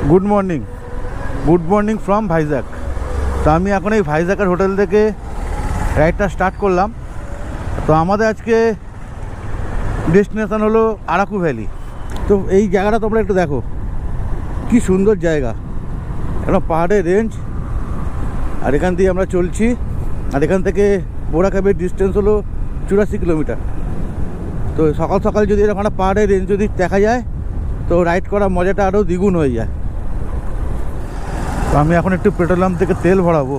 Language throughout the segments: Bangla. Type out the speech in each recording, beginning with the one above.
Good morning from Vizag. তো আমি এখন এই ভাইজ্যাকের হোটেল থেকে রাইডটা স্টার্ট করলাম। তো আমাদের আজকে ডেস্টিনেশন হলো আরাকু ভ্যালি। তো এই জায়গাটা তোমরা একটু দেখো, কি সুন্দর জায়গা, একটা পাহাড়ের রেঞ্জ। আর এখান দিয়ে আমরা চলছি, আর এখান থেকে বোরাকাবের ডিস্টেন্স হলো 84 কিলোমিটার। তো সকাল সকাল যদি এরকম একটা পাহাড়ের রেঞ্জ যদি দেখা যায় তো রাইড করার মজাটা আরও দ্বিগুণ হয়ে যায়। তো আমি এখন একটু পেট্রোল পাম্প থেকে তেল ভরাবো।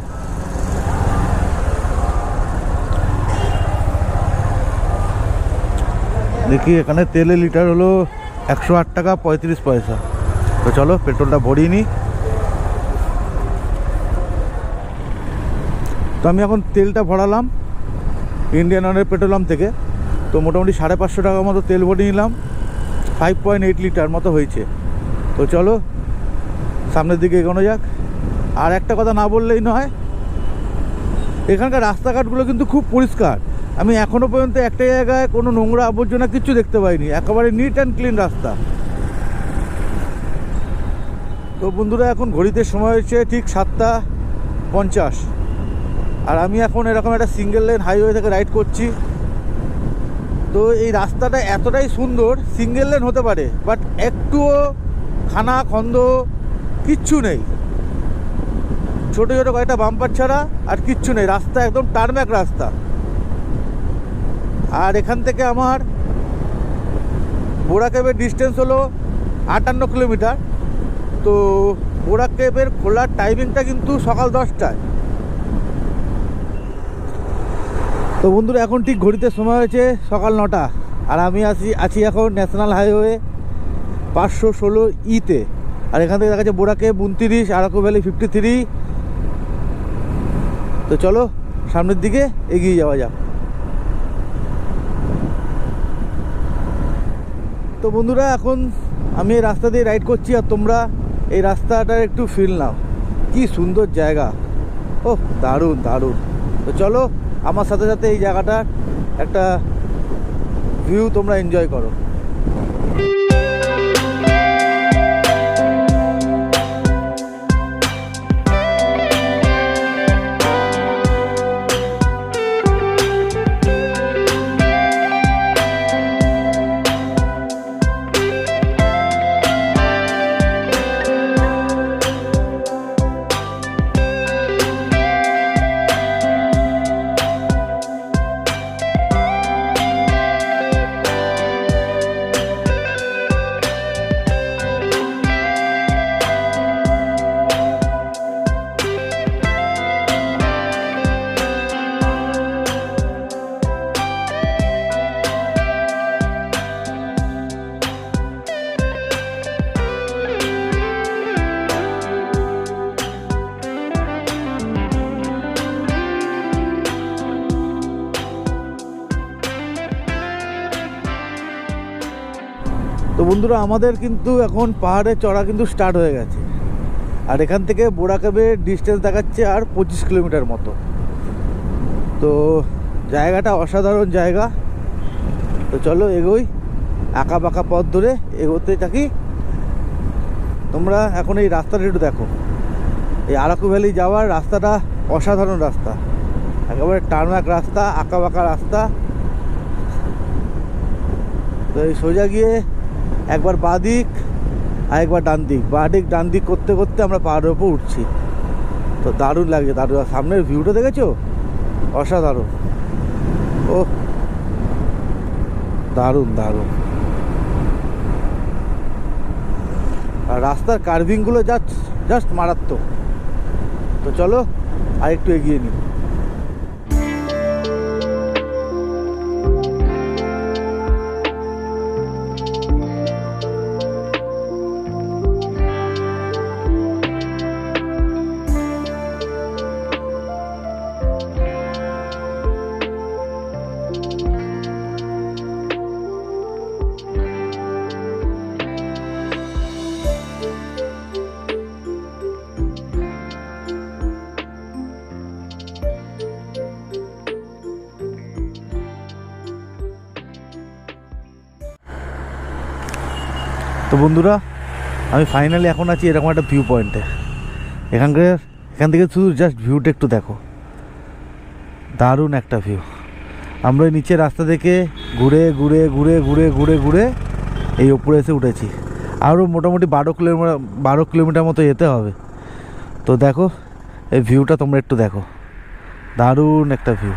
দেখি এখানে তেলের লিটার হলো 108 টাকা 35 পয়সা। তো চলো পেট্রোলটা ভরিয়ে নিই। তো আমি এখন তেলটা ভরালাম ইন্ডিয়ান অয়েলের পেট্রোল পাম্প থেকে। তো মোটামুটি 550 টাকার মতো তেল ভরিয়ে নিলাম, 5.8 লিটার মতো হয়েছে। তো চলো সামনের দিকে এগোনো যাক। আর একটা কথা না বললেই নয়, এখানকার রাস্তাঘাটগুলো কিন্তু খুব পরিষ্কার। আমি এখনও পর্যন্ত একটা জায়গায় কোনো নোংরা আবর্জনা কিচ্ছু দেখতে পাইনি, একেবারে নিট অ্যান্ড ক্লিন রাস্তা। তো বন্ধুরা এখন ঘড়িতে সময় হচ্ছে ঠিক 7:50, আর আমি এখন এরকম একটা সিঙ্গেল লেন হাইওয়ে থেকে রাইড করছি। তো এই রাস্তাটা এতটাই সুন্দর, সিঙ্গেল লেন হতে পারে বাট একটুও খানা খন্দ কিচ্ছু নেই, ছোটো ছোটো কয়েকটা বাম্পার ছাড়া আর কিচ্ছু নেই। রাস্তা একদম টারম্যাক রাস্তা। আর এখান থেকে আমার বোরাকেবের ডিস্টেন্স হলো 58 কিলোমিটার। তো বোরাকেবের খোলার টাইমিংটা কিন্তু সকাল 10টায়। তো বন্ধুরা এখন ঠিক ঘড়িতে সময় হয়েছে সকাল 9টা, আর আমি আছি এখন ন্যাশনাল হাইওয়ে 516 ইতে। আর এখান থেকে দেখা যাচ্ছে বোরাকেব 29, আরাকু ভ্যালি 53। তো চলো সামনের দিকে এগিয়ে যাওয়া যাক। তো বন্ধুরা এখন আমি এই রাস্তা দিয়ে রাইড করছি, আর তোমরা এই রাস্তাটার একটু ফিল নাও, কি সুন্দর জায়গা। ও দারুণ দারুণ। তো চলো আমার সাথে সাথে এই জায়গাটার একটা ভিউ তোমরা এনজয় করো। তো বন্ধুরা আমাদের কিন্তু এখন পাহাড়ে চড়া কিন্তু স্টার্ট হয়ে গেছে, আর এখান থেকে বোরাকাবের ডিস্টেন্স দেখাচ্ছে আর 25 কিলোমিটার মতো। তো জায়গাটা অসাধারণ জায়গা। তো চলো এগোই, আঁকা বাঁকা পথ ধরে এগোতে থাকি। তোমরা এখন এই রাস্তাটা একটু দেখো, এই আরাকু ভ্যালি যাওয়ার রাস্তাটা অসাধারণ রাস্তা, একেবারে টার্মাক রাস্তা, আঁকা বাঁকা রাস্তা। তো এই সোজা গিয়ে একবার বাঁ দিক আর একবার ডান দিক, ডান দিক করতে করতে আমরা পাহাড়ের ওপর উঠছি। তো দারুণ লাগছে, দারুণ। সামনের ভিউটা দেখেছো, অসাধারণ। ও দারুণ দারুণ। আর রাস্তার কার্ভিংগুলো জাস্ট মারাত্মক। তো চলো আর একটু এগিয়ে নিই। তো বন্ধুরা আমি ফাইনালি এখন আছি এরকম একটা ভিউ পয়েন্টে। এখান থেকে শুধু জাস্ট ভিউটা একটু দেখো, দারুণ একটা ভিউ। আমরা নিচে রাস্তা থেকে ঘুরে ঘুরে ঘুরে ঘুরে ঘুরে ঘুরে এই ওপরে এসে উঠেছি। আরও মোটামুটি 12 কিলোমিটার মতো যেতে হবে। তো দেখো এই ভিউটা তোমরা একটু দেখো, দারুণ একটা ভিউ।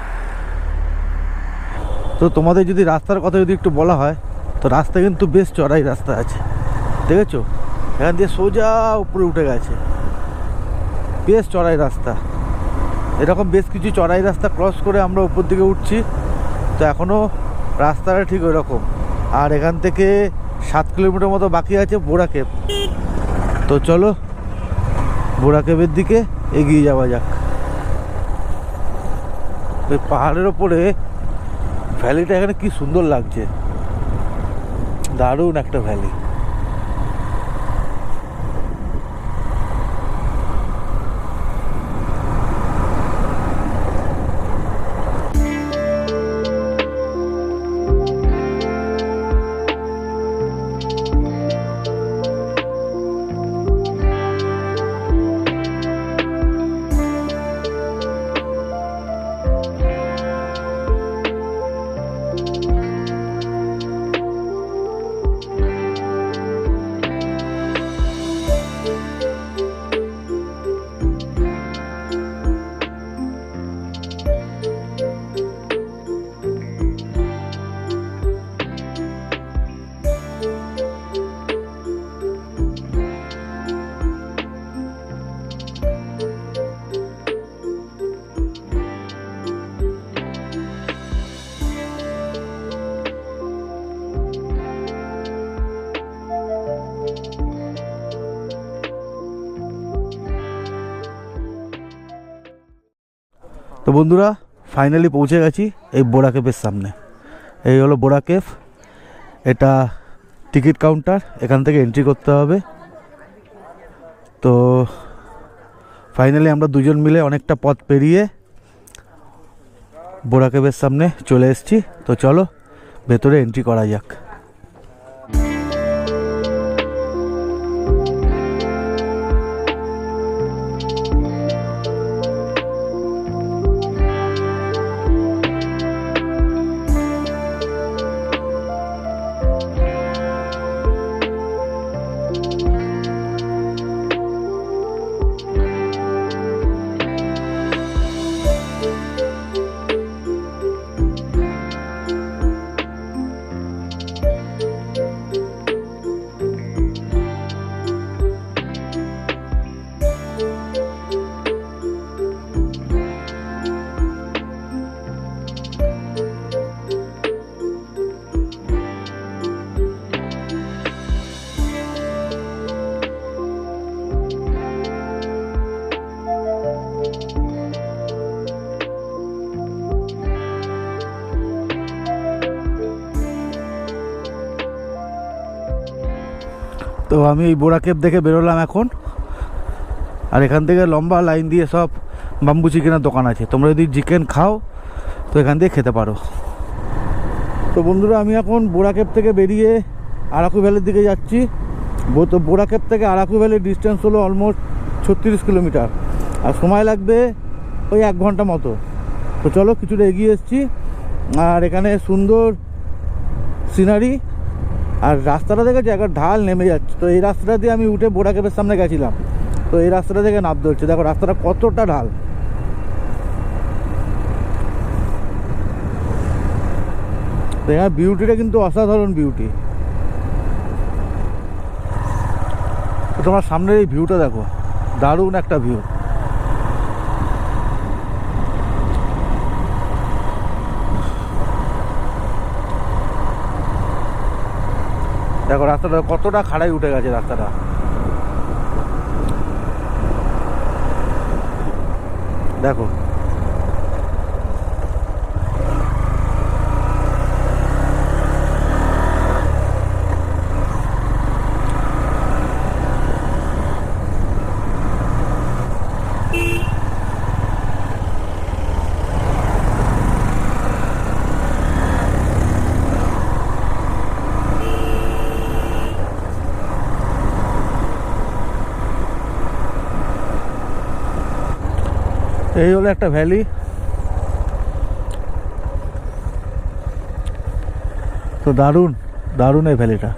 তো তোমাদের যদি রাস্তার কথা যদি একটু বলা হয়, তো রাস্তা কিন্তু বেশ চড়াই রাস্তা আছে, দেখেছো? এখান দিয়ে সোজা উপরে উঠে গেছে, বেশ চড়াই রাস্তা। এরকম বেশ কিছু চড়াই রাস্তা ক্রস করে আমরা উপর দিকে উঠছি। তো এখনও রাস্তাটা ঠিক ওই রকম। আর এখান থেকে 7 কিলোমিটার মতো বাকি আছে বোরা কেভ। তো চলো বোরা কেভের দিকে এগিয়ে যাওয়া যাক। ওই পাহাড়ের ওপরে ভ্যালিটা এখানে কি সুন্দর লাগছে, দারুণ একটা ভ্যালি। তো বন্ধুরা ফাইনালি পৌঁছে গেছি এই বোরা কেভের সামনে। এই হলো বোরা কেভ। এটা টিকিট কাউন্টার, এখান থেকে এন্ট্রি করতে হবে। তো ফাইনালি আমরা দুজন মিলে অনেকটা পথ পেরিয়ে বোরা কেভের সামনে চলে এসেছি। তো চলো ভেতরে এন্ট্রি করা যাক। তো আমি এই বোরা কেভ দেখে বেরোলাম এখন। আর এখান থেকে লম্বা লাইন দিয়ে সব বাম্বু চিকেনের দোকান আছে, তোমরা যদি চিকেন খাও তো এখান দিয়ে খেতে পারো। তো বন্ধুরা আমি এখন বোরা কেভ থেকে বেরিয়ে আরাকু ভ্যালির দিকে যাচ্ছি। তো বোরা কেভ থেকে আরাকু ভ্যালির ডিস্টেন্স হলো অলমোস্ট 36 কিলোমিটার, আর সময় লাগবে ওই 1 ঘন্টা মতো। তো চলো কিছুটা এগিয়ে এসেছি। আর এখানে সুন্দর সিনারি, আর রাস্তাটা থেকে জায়গার ঢাল নেমে যাচ্ছে। তো এই রাস্তাটা দিয়ে আমি উঠে বোরা কেভের সামনে গেছিলাম, তো এই রাস্তাটা থেকে নামতে হচ্ছে। দেখো রাস্তাটা কতটা ঢাল। তো এখানে বিউটিটা কিন্তু অসাধারণ বিউটি। তোমার সামনের এই ভিউটা দেখো, দারুণ একটা ভিউ। দেখো রাস্তাটা কতটা খাড়াই উঠে গেছে রাস্তাটা। দেখো এই হলো একটা ভ্যালি। তো দারুণ দারুণ এই ভ্যালিটা।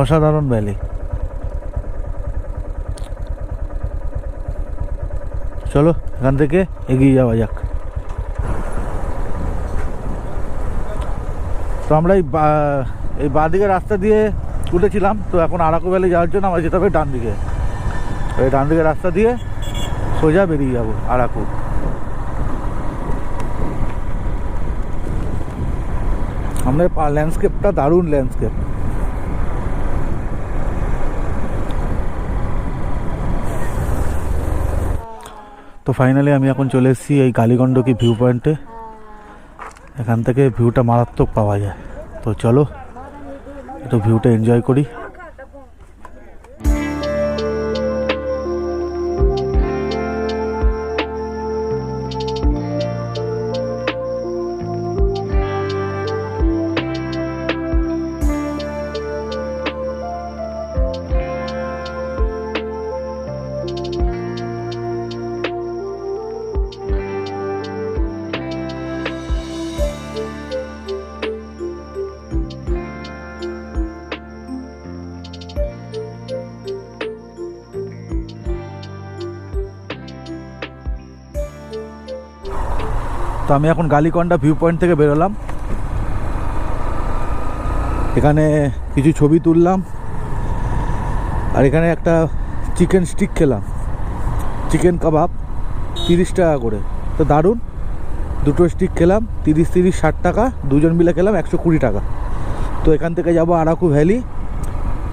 অসাধারণ ভ্যালি। চলো এখান থেকে এগিয়ে যাওয়া যাক। তো আমরা এই বাঁদিকের রাস্তা দিয়ে উঠেছিলাম। তো এখন আরাকু ভ্যালি যাওয়ার জন্য আমরা যেতে হবে ডান দিকে। এই ডান দিকের রাস্তা দিয়ে সোজা বেরিয়ে যাবো আরাকু। আমরা ল্যান্ডস্কেপটা দারুণ ল্যান্ডস্কেপ। তো ফাইনালি আমি এখন চলে এসেছি এই কালীগণ্ডকী ভিউ পয়েন্টে। এখান থেকে ভিউটা মারাত্মক পাওয়া যায়। তো চলো একটু ভিউটা এনজয় করি। তো আমি এখন গালিকন্ডা ভিউ পয়েন্ট থেকে বেরোলাম। এখানে কিছু ছবি তুললাম আর এখানে একটা চিকেন স্টিক খেলাম, চিকেন কাবাব 30 টাকা করে। তো দারুণ, দুটো স্টিক খেলাম 30 60 টাকা, দুজন মিলে খেলাম 120 টাকা। তো এখান থেকে যাব আরাকু ভ্যালি।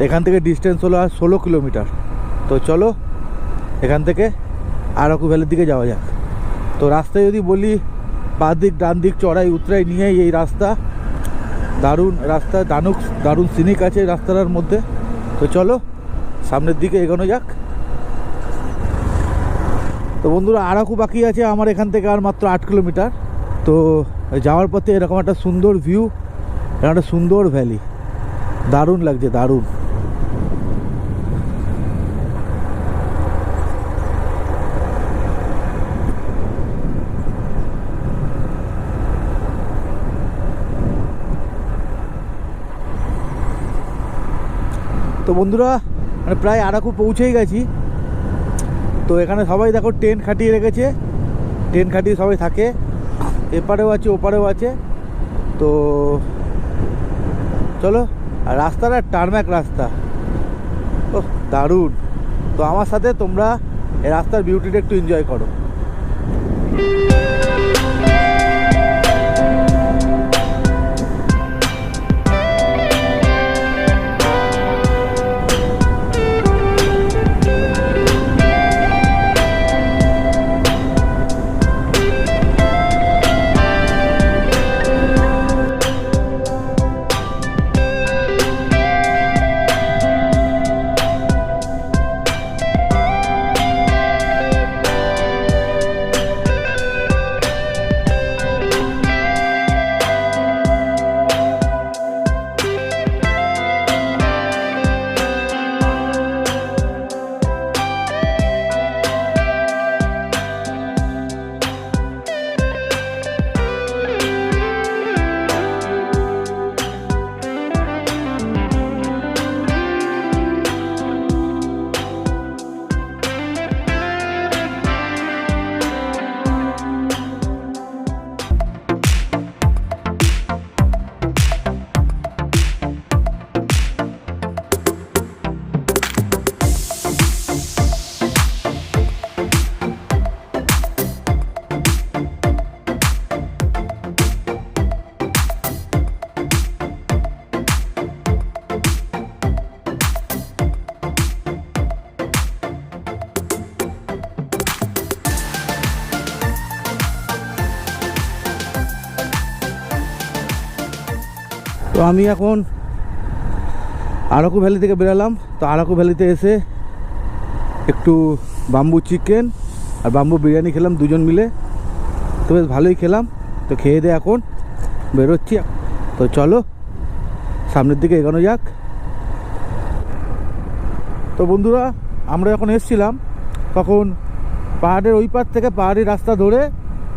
এখান থেকে ডিস্টেন্স হলো আর 16 কিলোমিটার। তো চলো এখান থেকে আরাকু ভ্যালির দিকে যাওয়া যাক। তো রাস্তায় যদি বলি, বাঁ দিক ডান দিক চড়াই উতরাই নিয়ে এই রাস্তা, দারুণ রাস্তা, দারুণ সিনিক আছে এই রাস্তাটার মধ্যে। তো চলো সামনের দিকে এগোনো যাক। তো বন্ধুরা, আরাকু বাকি আছে আমার এখান থেকে আর মাত্র 8 কিলোমিটার। তো যাওয়ার পথে এরকম একটা সুন্দর ভিউ, একটা সুন্দর ভ্যালি, দারুণ লাগছে, দারুণ। তো বন্ধুরা, মানে প্রায় আরাকু পৌঁছেই গেছি। তো এখানে সবাই দেখো টেন্ট খাটিয়ে রেখেছে, টেন্ট খাটিয়ে সবাই থাকে, এপারেও আছে ওপারেও আছে। তো চলো, আর রাস্তাটা টারম্যাক রাস্তা, ও দারুণ। তো আমার সাথে তোমরা এই রাস্তার বিউটিটা একটু এনজয় করো। তো আমি এখন আরাকু ভ্যালি থেকে বেরালাম। তো আরাকু ভ্যালিতে এসে একটু বাম্বু চিকেন আর বাম্বু বিরিয়ানি খেলাম দুজন মিলে। তো বেশ ভালোই খেলাম। তো খেয়ে দিয়ে এখন বেরোচ্ছি। তো চলো সামনের দিকে এগোনো যাক। তো বন্ধুরা, আমরা যখন এসেছিলাম তখন পাহাড়ের ওই পার থেকে পাহাড়ি রাস্তা ধরে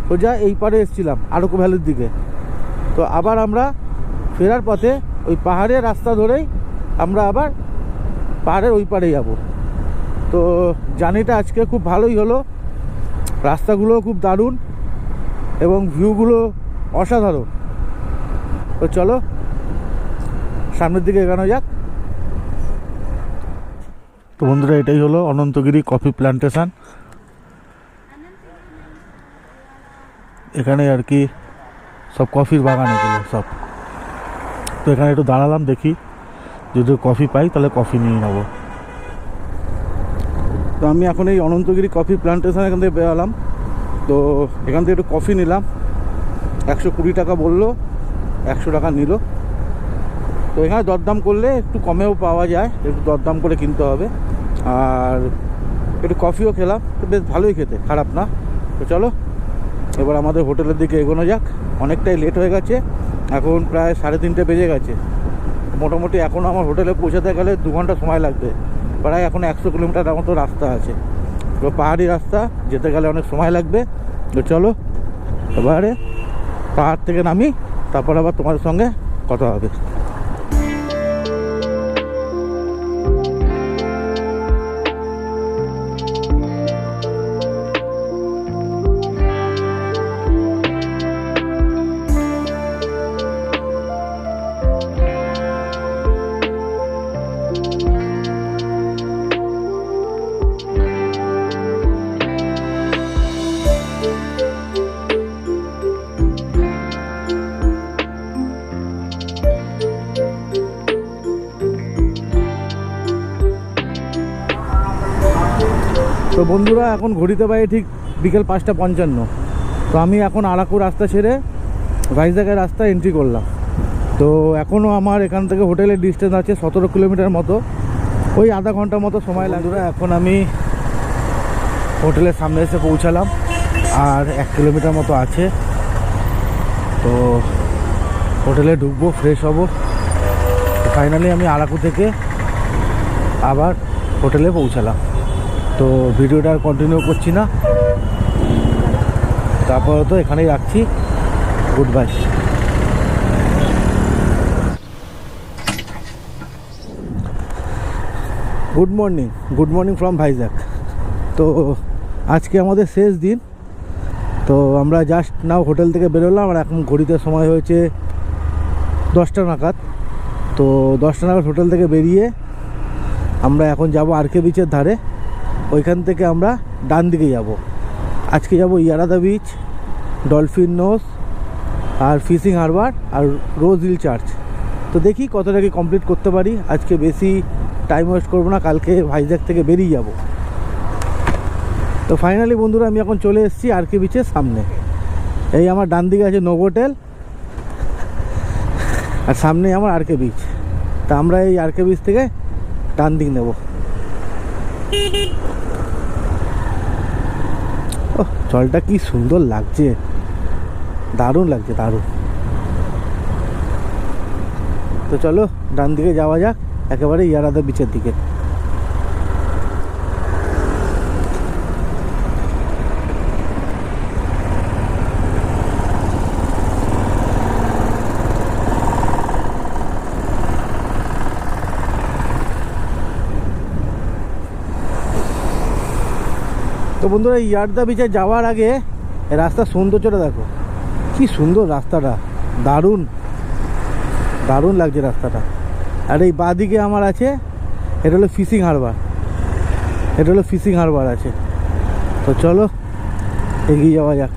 সোজা এই পারে এসেছিলাম আরাকু ভ্যালির দিকে। তো আবার আমরা ফেরার পথে ওই পাহাড়ের রাস্তা ধরেই আমরা আবার পাহাড়ের ওই পারে যাব। তো জার্নিটা আজকে খুব ভালোই হলো, রাস্তাগুলো খুব দারুণ এবং ভিউগুলো অসাধারণ। তো চলো সামনের দিকে এগোনো যাক। তো বন্ধুরা, এটাই হলো অনন্তগিরি কফি প্ল্যান্টেশন। এখানে আর কি সব কফির বাগান এগুলো সব। তো এখানে একটু দাঁড়ালাম, দেখি যদি কফি পাই তাহলে কফি নিয়ে নেবো। তো আমি এখন এই অনন্তগিরি কফি প্ল্যান্টেশন এখান থেকে বেরোলাম। তো এখান থেকে একটু কফি নিলাম, 120 টাকা বললো, 100 টাকা নিল। তো এখানে দরদাম করলে একটু কমেও পাওয়া যায়, একটু দরদাম করে কিনতে হবে। আর একটু কফিও খেলাম, তো বেশ ভালোই খেতে, খারাপ না। তো চলো এবার আমাদের হোটেলের দিকে এগোনো যাক। অনেকটাই লেট হয়ে গেছে, এখন প্রায় 3:30 বেজে গেছে। মোটামুটি এখনও আমার হোটেলে পৌঁছাতে গেলে 2 ঘন্টা সময় লাগবে। প্রায় এখন 100 কিলোমিটার মতো রাস্তা আছে। তো পাহাড়ি রাস্তা, যেতে গেলে অনেক সময় লাগবে। তো চলো এবারে পাহাড় থেকে নামি, তারপর আবার তোমাদের সঙ্গে কথা হবে। তো বন্ধুরা, এখন ঘড়িতে পাই ঠিক বিকেল 5:55। তো আমি এখন আরাকু রাস্তা ছেড়ে ভাইজ্যাগের রাস্তা এন্ট্রি করলাম। তো এখনও আমার এখান থেকে হোটেলের ডিস্টেন্স আছে 17 কিলোমিটার মতো, ওই আধা ঘন্টার মতো সময় লাগবে। এখন আমি হোটেলের সামনে এসে পৌঁছালাম, আর 1 কিলোমিটার মতো আছে। তো হোটেলে ঢুকবো, ফ্রেশ হব। ফাইনালি আমি আরাকু থেকে আবার হোটেলে পৌঁছালাম। তো ভিডিওটা আর কন্টিনিউ করছি না, তারপরে তো এখানেই রাখছি। Good bye. Good morning from Vizag. তো আজকে আমাদের শেষ দিন। তো আমরা জাস্ট নাও হোটেল থেকে বেরোলাম, আর এখন ঘড়িতে সময় হয়েছে 10টা নাগাদ। তো 10টা নাগাদ হোটেল থেকে বেরিয়ে আমরা এখন যাব আরকে বিচের ধারে। ওইখান থেকে আমরা ডান দিকে যাব। আজকে যাব ইয়ারাদা বিচ, ডলফিন নোজ, আর ফিশিং হারবার, আর রোজ হিল চার্চ। তো দেখি কতটা কি কমপ্লিট করতে পারি। আজকে বেশি টাইম ওয়েস্ট করবো না, কালকে ভাইজ্যাগ থেকে বেরিয়ে যাব। তো ফাইনালি বন্ধুরা, আমি এখন চলে এসেছি আরকে বিচের সামনে। এই আমার ডান দিকে আছে নোভোটেল, আর সামনে আমার আরকে বিচ। তা আমরা এই আরকে বিচ থেকে ডান দিক নেব। জলটা কি সুন্দর লাগছে, দারুণ লাগছে, দারুণ। তো চলো ডান দিকে যাওয়া যাক, একেবারে ইয়ারাদা বিচের দিকে। তো বন্ধুরা, ইয়ারাদা বিচে যাওয়ার আগে রাস্তার সৌন্দর্যটা দেখো, কি সুন্দর রাস্তাটা, দারুণ দারুণ লাগছে রাস্তাটা। আর এই বাঁদিকে আমার আছে, এটা হলো ফিশিং হারবার আছে। তো চলো এগিয়ে যাওয়া যাক।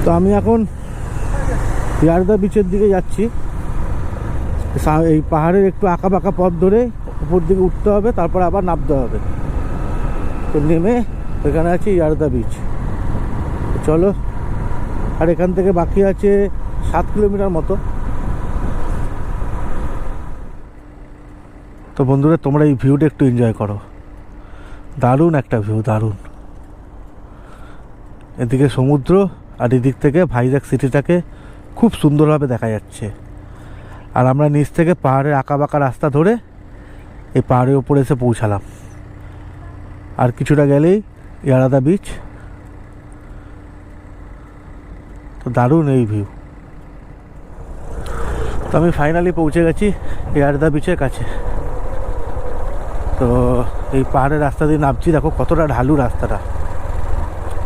তো আমি এখন ইয়ারদা বিচের দিকে যাচ্ছি। এই পাহাড়ের একটু আঁকা বাঁকা পথ ধরে উপর দিকে উঠতে হবে, তারপর আবার নামতে হবে। তো নেমে এখানে আছে ইয়ারদা বিচ। চলো, আর এখান থেকে বাকি আছে 7 কিলোমিটার মতো। তো বন্ধুরা, তোমরা এই ভিউটা একটু এনজয় করো। দারুণ একটা ভিউ, দারুণ। এদিকে সমুদ্র আর এদিক থেকে ভাইজ্যাক সিটিটাকে খুব সুন্দরভাবে দেখা যাচ্ছে। আর আমরা নিচ থেকে পাহাড়ের আঁকা বাঁকা রাস্তা ধরে এই পাহাড়ের উপরে এসে পৌঁছালাম। আর কিছুটা গেলেই ইয়ারদা বিচ। তো দারুণ এই ভিউ। তো আমি ফাইনালি পৌঁছে গেছি ইয়ারদা বিচের কাছে। তো এই পাহাড়ের রাস্তা দিয়ে নামছি, দেখো কতটা ঢালু রাস্তাটা,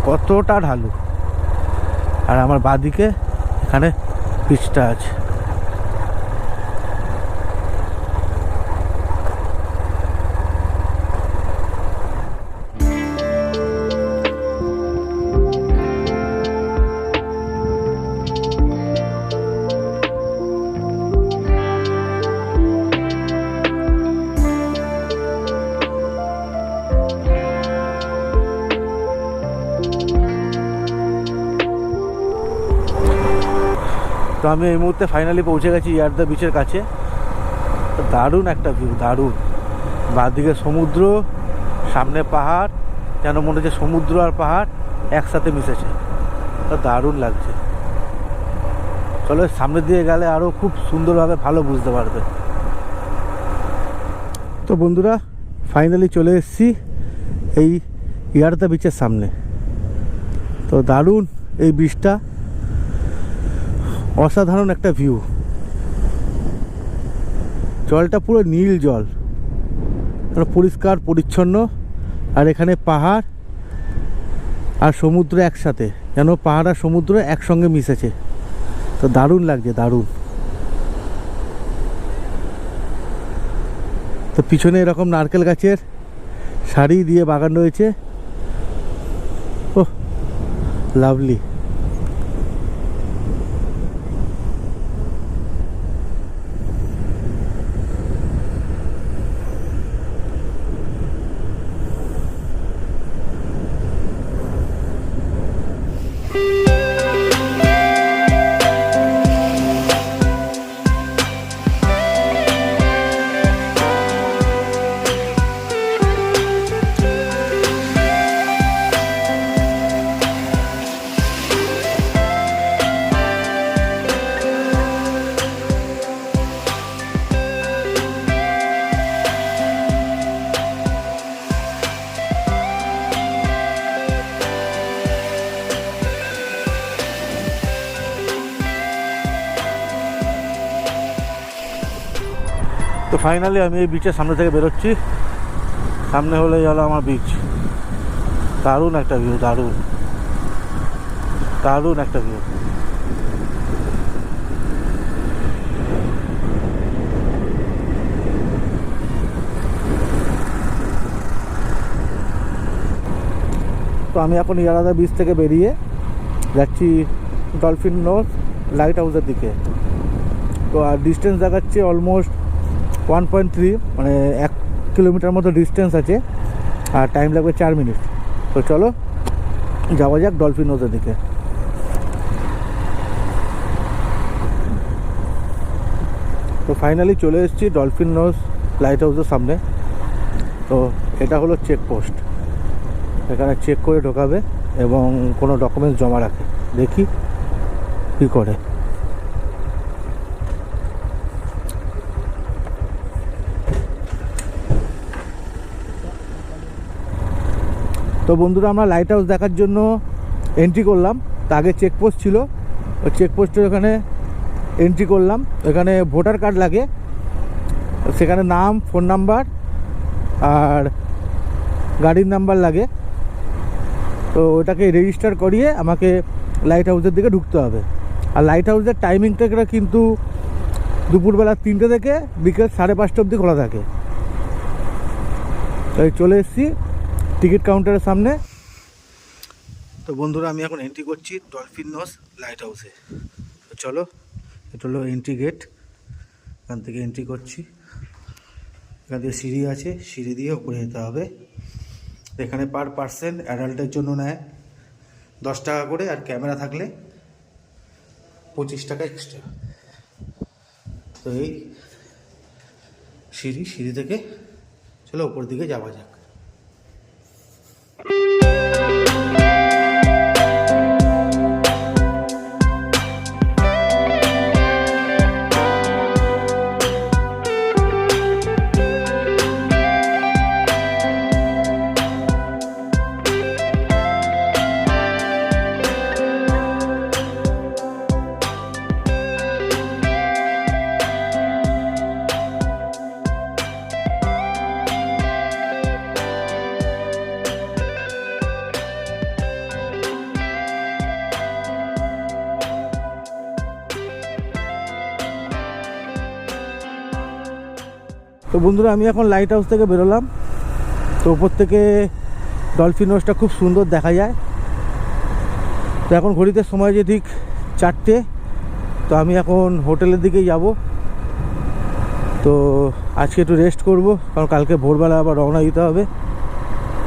কতটা ঢালু। আর আমার বাঁদিকে এখানে বিচটা আছে। তো আমি এই মুহূর্তে ফাইনালি পৌঁছে গেছি ইয়ারদা বিচের কাছে। দারুণ একটা ভিউ, দারুণ। বাঁদিকে সমুদ্র, সামনে পাহাড়, যেন মনে হচ্ছে সমুদ্র আর পাহাড় একসাথে মিশেছে। দারুণ লাগছে। চলো, সামনের দিকে গেলে আরও খুব সুন্দরভাবে ভালো বুঝতে পারবে। তো বন্ধুরা, ফাইনালি চলে এসেছি এই ইয়ারদা বিচের সামনে। তো দারুণ এই বিচটা, অসাধারণ একটা ভিউ। জলটা পুরো নীল জল, পরিষ্কার পরিচ্ছন্ন। আর এখানে পাহাড় আর সমুদ্র একসাথে, যেন পাহাড় আর সমুদ্র একসঙ্গে মিশেছে। তো দারুণ লাগছে, দারুণ। তো পিছনে এরকম নারকেল গাছের সারি দিয়ে বাগান রয়েছে। ওহ, লাভলি। তো ফাইনালি আমি এই বিচের সামনে থেকে বেরোচ্ছি। সামনে হলেই হলো আমার বিচ। দারুণ একটা ভিউ, দারুণ, দারুণ একটা ভিউ। তো আমি এখন ইয়ারদা বিচ থেকে বেরিয়ে যাচ্ছি ডলফিন নোজ লাইট হাউসের দিকে। তো আর ডিস্টেন্স দেখাচ্ছে অলমোস্ট 1.3, মানে 1 কিলোমিটার মতো ডিস্টেন্স আছে। আর টাইম লাগবে 4 মিনিট। তো চলো যাওয়া যাক ডলফিন নোজের দিকে। তো ফাইনালি চলে এসেছি ডলফিন নোজ লাইট হাউসের সামনে। তো এটা হলো চেকপোস্ট। এখানে চেক করে ঢোকাবে এবং কোনো ডকুমেন্টস জমা রাখে। দেখি কী করে। তো বন্ধুরা, আমরা লাইট হাউস দেখার জন্য এন্ট্রি করলাম। তা আগে চেকপোস্ট ছিল, ওই চেকপোস্টের ওখানে এন্ট্রি করলাম। এখানে ভোটার কার্ড লাগে, সেখানে নাম, ফোন নাম্বার আর গাড়ির নাম্বার লাগে। তো ওটাকে রেজিস্টার করিয়ে আমাকে লাইট হাউসের দিকে ঢুকতে হবে। আর লাইট হাউসের টাইমিংটা কিন্তু দুপুরবেলা 3টে থেকে বিকেল 5:30 অবধি খোলা থাকে। তাই চলে এসেছি টিকিট কাউন্টারের সামনে। তো বন্ধুরা আমি এখন এন্ট্রি করছি ডলফিন নোজ লাইট হাউসে। তো চলো, এটা হলো এন্ট্রি গেট, এখান থেকে এন্ট্রি করছি। এখান থেকে সিঁড়ি আছে, সিঁড়ি দিয়ে উপরে যেতে হবে। এখানে পার পার্সন অ্যাডাল্টের জন্য নেয় 10 টাকা করে, আর ক্যামেরা থাকলে 25 টাকা এক্সট্রা। তো এই সিঁড়ি থেকে চলো উপর দিকে যাওয়া যাক। তো বন্ধুরা আমি এখন লাইট হাউস থেকে বেরোলাম। তো উপর থেকে ডলফিন নোজটা খুব সুন্দর দেখা যায়। তো এখন ঘড়িতে সময় যে ঠিক 4টে। তো আমি এখন হোটেলের দিকেই যাব। তো আজকে একটু রেস্ট করব, কারণ কালকে ভোরবেলা আবার রওনা দিতে হবে।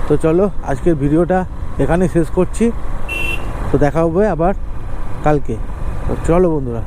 তো চলো আজকের ভিডিওটা এখানে শেষ করছি। তো দেখা হবে আবার কালকে। তো চলো বন্ধুরা।